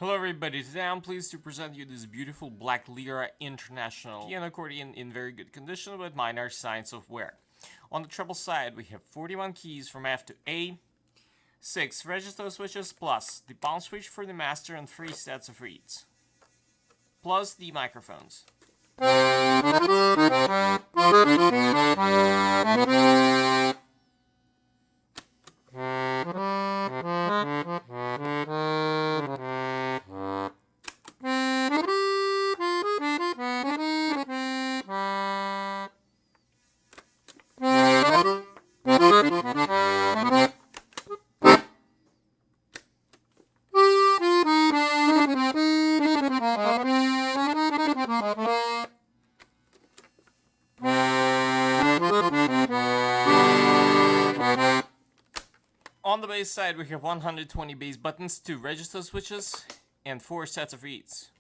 Hello everybody, today I'm pleased to present you this beautiful black Lira International piano accordion in very good condition with minor signs of wear. On the treble side we have 41 keys from F to A, 6 register switches plus the palm switch for the master and 3 sets of reeds, plus the microphones. On the bass side we have 120 bass buttons, 2 register switches, and 4 sets of reeds.